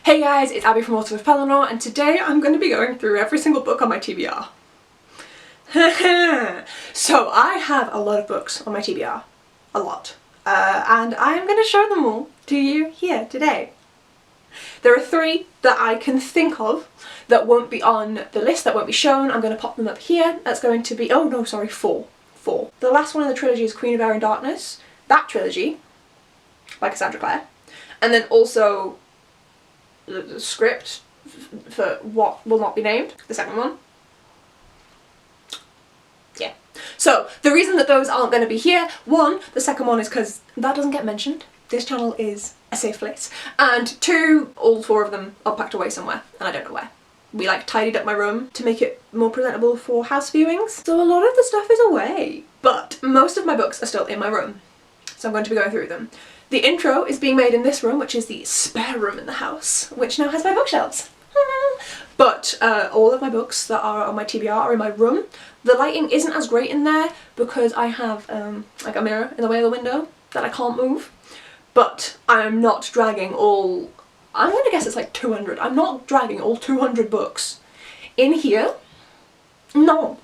Hey guys, it's Abby from Author of Pellinor, and today I'm going to be going through every single book on my TBR. So I have a lot of books on my TBR. A lot. And I am going to show them all to you here today. There are 3 that I can think of that won't be on the list, that won't be shown. I'm going to pop them up here. That's going to be, oh no, sorry, 4. The last one in the trilogy is Queen of Air and Darkness. That trilogy, by Cassandra Clare. And then also the script for what will not be named, the second one. Yeah. So the reason that those aren't going to be here, one, the second one is because that doesn't get mentioned. This channel is a safe place. And 2, all 4 of them are packed away somewhere and I don't know where. We like tidied up my room to make it more presentable for house viewings. So a lot of the stuff is away, but most of my books are still in my room. So I'm going to be going through them. The intro is being made in this room, which is the spare room in the house, which now has my bookshelves. But all of my books that are on my TBR are in my room. The lighting isn't as great in there because I have like a mirror in the way of the window that I can't move. But I'm not dragging all, I'm gonna guess it's like 200. I'm not dragging all 200 books in here. No.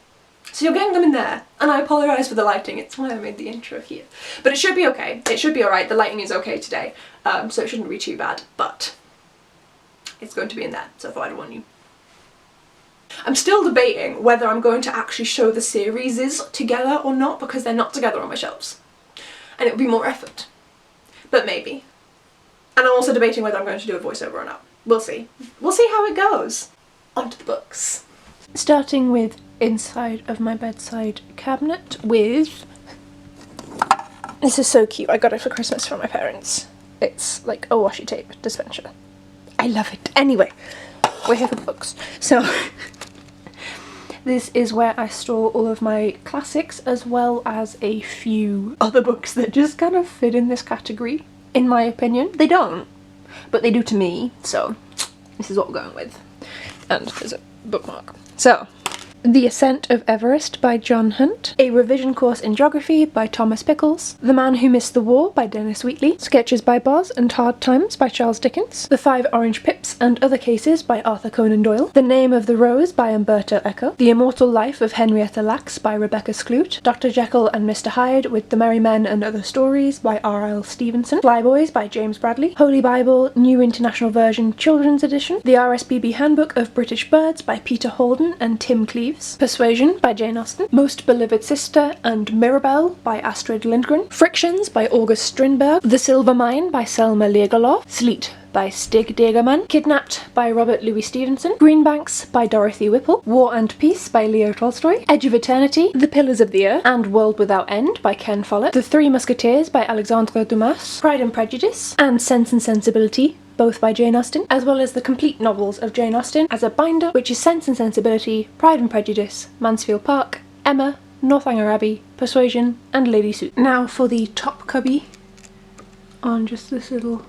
So you're getting them in there, and I apologise for the lighting, it's why I made the intro here. But it should be okay, it should be alright, the lighting is okay today, so it shouldn't be too bad, but it's going to be in there, so I thought I'd warn you. I'm still debating whether I'm going to actually show the series together or not, because they're not together on my shelves. And it would be more effort. But maybe. And I'm also debating whether I'm going to do a voiceover or not. We'll see. We'll see how it goes. On to the books. Starting with inside of my bedside cabinet with... This is so cute, I got it for Christmas from my parents. It's like a washi tape dispenser. I love it. Anyway, we're here for books. So, this is where I store all of my classics as well as a few other books that just kind of fit in this category, in my opinion. They don't, but they do to me, so this is what we're going with. And there's a bookmark. So, The Ascent of Everest by John Hunt, A Revision Course in Geography by Thomas Pickles, The Man Who Missed the War by Dennis Wheatley, Sketches by Boz and Hard Times by Charles Dickens, The 5 Orange Pips and Other Cases by Arthur Conan Doyle, The Name of the Rose by Umberto Eco, The Immortal Life of Henrietta Lacks by Rebecca Skloot, Dr. Jekyll and Mr. Hyde with the Merry Men and Other Stories by R.L. Stevenson, Flyboys by James Bradley, Holy Bible New International Version Children's Edition, The RSPB Handbook of British Birds by Peter Holden and Tim Cleaves, Persuasion by Jane Austen, Most Beloved Sister and Mirabelle by Astrid Lindgren, Frictions by August Strindberg, The Silver Mine by Selma Lagerlof, Sleet by Stig Dagerman, Kidnapped by Robert Louis Stevenson, Greenbanks by Dorothy Whipple, War and Peace by Leo Tolstoy, Edge of Eternity, The Pillars of the Earth, and World Without End by Ken Follett, The Three Musketeers by Alexandre Dumas, Pride and Prejudice, and Sense and Sensibility, both by Jane Austen, as well as the complete novels of Jane Austen as a binder, which is Sense and Sensibility, Pride and Prejudice, Mansfield Park, Emma, Northanger Abbey, Persuasion, and Lady Suit. Now for the top cubby on just this little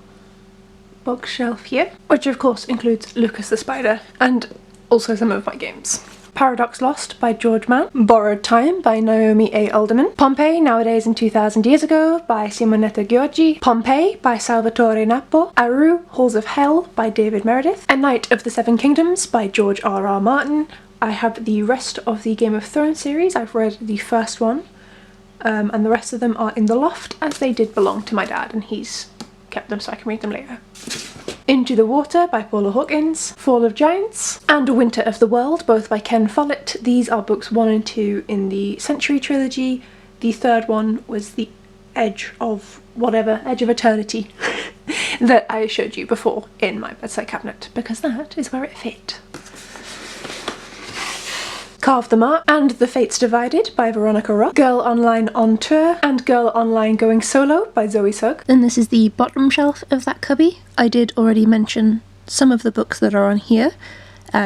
bookshelf here, which of course includes Lucas the Spider and also some of my games. Paradox Lost by George Mann, Borrowed Time by Naomi A. Alderman, Pompeii Nowadays and 2,000 Years Ago by Simonetta Giorgi, Pompeii by Salvatore Nappo, Aru, Halls of Hell by David Meredith, A Knight of the Seven Kingdoms by George R.R. Martin. I have the rest of the Game of Thrones series. I've read the first one, and the rest of them are in the loft as they did belong to my dad and he's kept them so I can read them later. Into the Water by Paula Hawkins, Fall of Giants, and Winter of the World, both by Ken Follett. These are books 1 and 2 in the Century trilogy. The third one was the Edge of whatever, Edge of Eternity, that I showed you before in my bedside cabinet, because that is where it fit. Carve the Mark, and The Fates Divided by Veronica Roth, Girl Online on Tour, and Girl Online Going Solo by Zoe Sugg. And this is the bottom shelf of that cubby. I did already mention some of the books that are on here,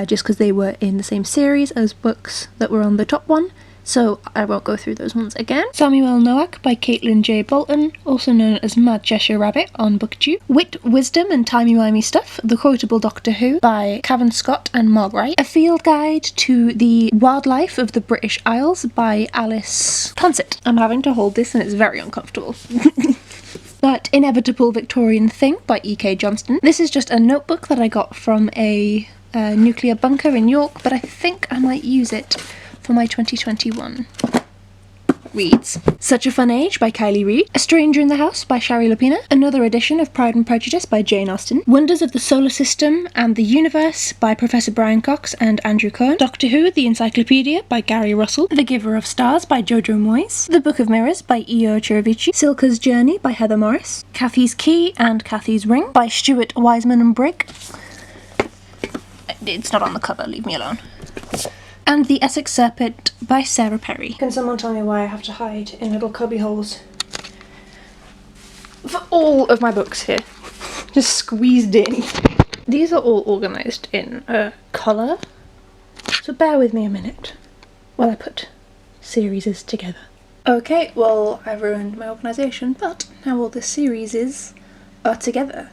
just because they were in the same series as books that were on the top one, so I won't go through those ones again. Samuel Noack by Caitlin J. Bolton, also known as Mad Cheshire Rabbit on BookTube. Wit, Wisdom and Timey-Wimey Stuff, The Quotable Doctor Who by Cavan Scott and Mark Wright. A Field Guide to the Wildlife of the British Isles by Alice Consett. I'm having to hold this and it's very uncomfortable. That Inevitable Victorian Thing by E.K. Johnston. This is just a notebook that I got from a nuclear bunker in York, but I think I might use it for my 2021 reads. Such a Fun Age by Kylie Reid. A Stranger in the House by Shari Lapina. Another edition of Pride and Prejudice by Jane Austen. Wonders of the Solar System and the Universe by Professor Brian Cox and Andrew Cohen. Doctor Who, the Encyclopedia by Gary Russell. The Giver of Stars by Jojo Moyes. The Book of Mirrors by Io Chirivici. Silka's Journey by Heather Morris. Kathy's Key and Kathy's Ring by Stuart Wiseman and Brigg. It's not on the cover, leave me alone. And The Essex Serpent by Sarah Perry. Can someone tell me why I have to hide in little cubby holes for all of my books here? Just squeezed in. These are all organised in a colour, so bear with me a minute while I put series together. Okay, well, I've ruined my organisation, but now all the series are together.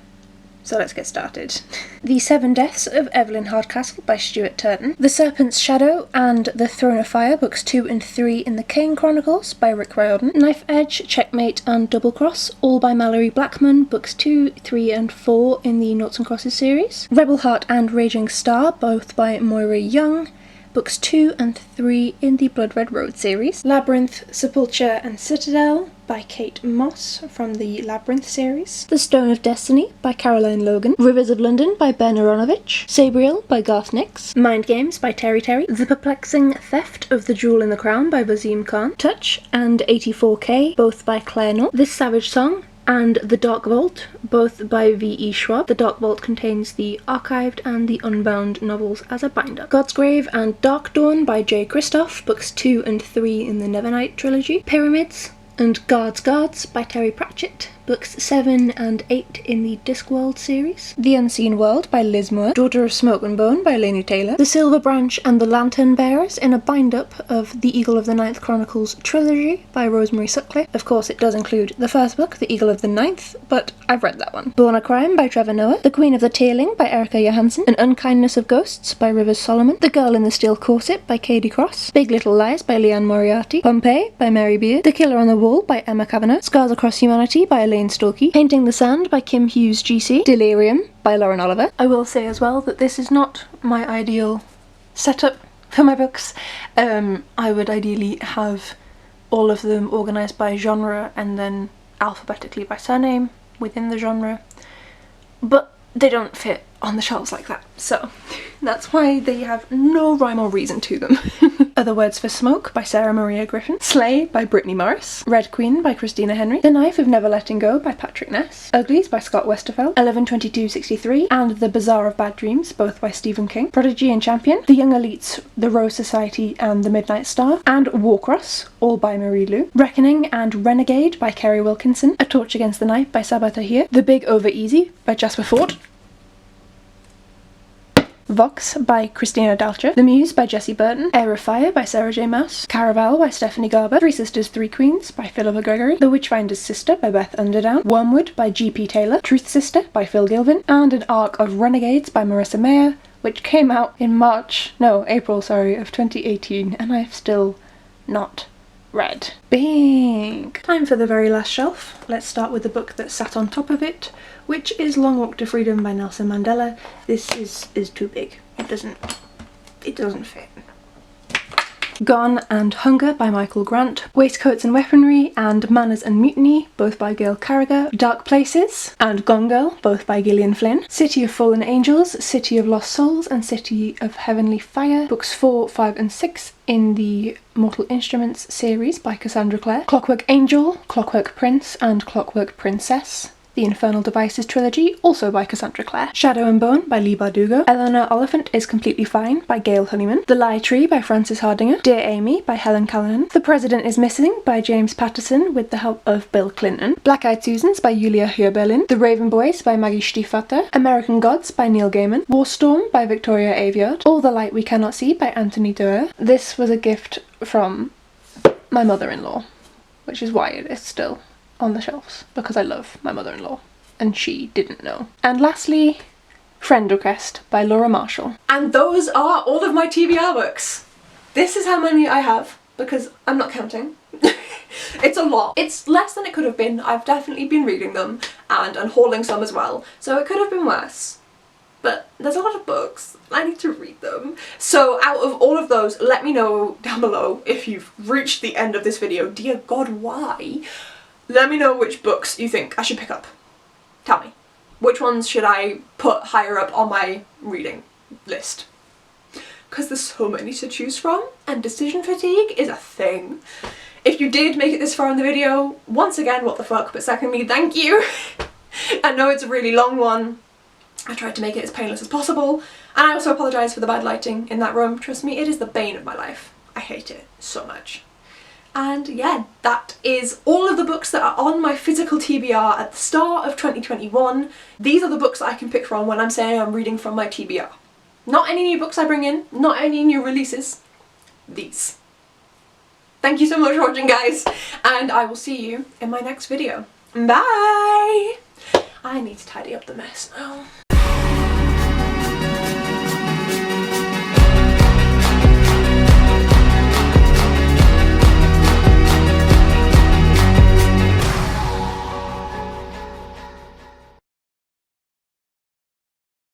So let's get started. The Seven Deaths of Evelyn Hardcastle by Stuart Turton. The Serpent's Shadow and The Throne of Fire, books 2 and 3 in the Kane Chronicles by Rick Riordan. Knife Edge, Checkmate and Double Cross, all by Mallory Blackman, books 2, 3 and 4 in the Noughts and Crosses series. Rebel Heart and Raging Star, both by Moira Young, books 2 and 3 in the Blood Red Road series. Labyrinth, Sepulchre and Citadel by Kate Moss from the Labyrinth series. The Stone of Destiny by Caroline Logan. Rivers of London by Ben Aronovich. Sabriel by Garth Nix. Mind Games by Terry Terry. The Perplexing Theft of the Jewel in the Crown by Vaseem Khan. Touch and 84K, both by Claire Null. This Savage Song and The Dark Vault, both by V.E. Schwab. The Dark Vault contains the archived and the unbound novels as a binder. God's Grave and Dark Dawn by J. Christoph, books 2 and 3 in the Nevernight trilogy. Pyramids and Guards by Terry Pratchett, books 7 and 8 in the Discworld series. The Unseen World by Liz Moore. Daughter of Smoke and Bone by Laini Taylor. The Silver Branch and the Lantern Bearers in a bind-up of the Eagle of the Ninth Chronicles trilogy by Rosemary Sutcliffe. Of course, it does include the first book, The Eagle of the Ninth, but I've read that one. Born a Crime by Trevor Noah. The Queen of the Tearling by Erica Johansson. An Unkindness of Ghosts by Rivers Solomon. The Girl in the Steel Corset by Katie Cross. Big Little Lies by Leanne Moriarty. Pompeii by Mary Beard. The Killer on the Wall by Emma Kavanagh. Scars Across Humanity by Elaine Storkey. Painting the Sand by Kim Hughes GC. Delirium by Lauren Oliver. I will say as well that this is not my ideal setup for my books. I would ideally have all of them organised by genre and then alphabetically by surname within the genre, but they don't fit on the shelves like that, so that's why they have no rhyme or reason to them. Other Words for Smoke by Sarah Maria Griffin. Slay by Brittany Morris. Red Queen by Christina Henry. The Knife of Never Letting Go by Patrick Ness. Uglies by Scott Westerfeld. 11/22/63 and The Bazaar of Bad Dreams, both by Stephen King. Prodigy and Champion. The Young Elites, The Rose Society and The Midnight Star. And Warcross, all by Marie Lu. Reckoning and Renegade by Kerry Wilkinson. A Torch Against the Night by Sabaa Tahir. The Big Over Easy by Jasper Ford. Vox by Christina Dalcher. The Muse by Jessie Burton. Air of Fire by Sarah J. Maas. Caraval by Stephanie Garber. Three Sisters, Three Queens by Philippa Gregory. The Witchfinder's Sister by Beth Underdown. Wormwood by G.P. Taylor. Truth Sister by Phil Gilvin. And An Arc of Renegades by Marissa Mayer, which came out in April of 2018, and I've still not read. Bing! Time for the very last shelf. Let's start with the book that sat on top of it, which is Long Walk to Freedom by Nelson Mandela. This is too big. It doesn't fit. Gone and Hunger by Michael Grant. Waistcoats and Weaponry and Manners and Mutiny, both by Gail Carragher. Dark Places and Gone Girl, both by Gillian Flynn. City of Fallen Angels, City of Lost Souls and City of Heavenly Fire, books 4, 5 and 6 in the Mortal Instruments series by Cassandra Clare. Clockwork Angel, Clockwork Prince and Clockwork Princess, the Infernal Devices trilogy, also by Cassandra Clare. Shadow and Bone by Leigh Bardugo. Eleanor Oliphant is Completely Fine by Gail Honeyman. The Lie Tree by Frances Hardinger. Dear Amy by Helen Callahan. The President is Missing by James Patterson with the help of Bill Clinton. Black Eyed Susans by Julia Hierberlin. The Raven Boys by Maggie Stiefvater. American Gods by Neil Gaiman. Warstorm by Victoria Aveyard. All the Light We Cannot See by Anthony Doerr. This was a gift from my mother-in-law, which is why it is still on the shelves, because I love my mother-in-law and she didn't know. And lastly, Friend Request by Laura Marshall. And those are all of my TBR books. This is how many I have, because I'm not counting. It's a lot. It's less than it could have been. I've definitely been reading them and hauling some as well, so it could have been worse. But there's a lot of books. I need to read them. So out of all of those, let me know down below if you've reached the end of this video. Dear God, why? Let me know which books you think I should pick up. Tell me. Which ones should I put higher up on my reading list? Because there's so many to choose from, and decision fatigue is a thing. If you did make it this far in the video, once again, what the fuck, but secondly, thank you. I know it's a really long one. I tried to make it as painless as possible, and I also apologise for the bad lighting in that room. Trust me, it is the bane of my life. I hate it so much. And yeah, that is all of the books that are on my physical TBR at the start of 2021. These are the books that I can pick from when I'm saying I'm reading from my TBR. Not any new books I bring in, not any new releases. These. Thank you so much for watching, guys, and I will see you in my next video. Bye! I need to tidy up the mess now.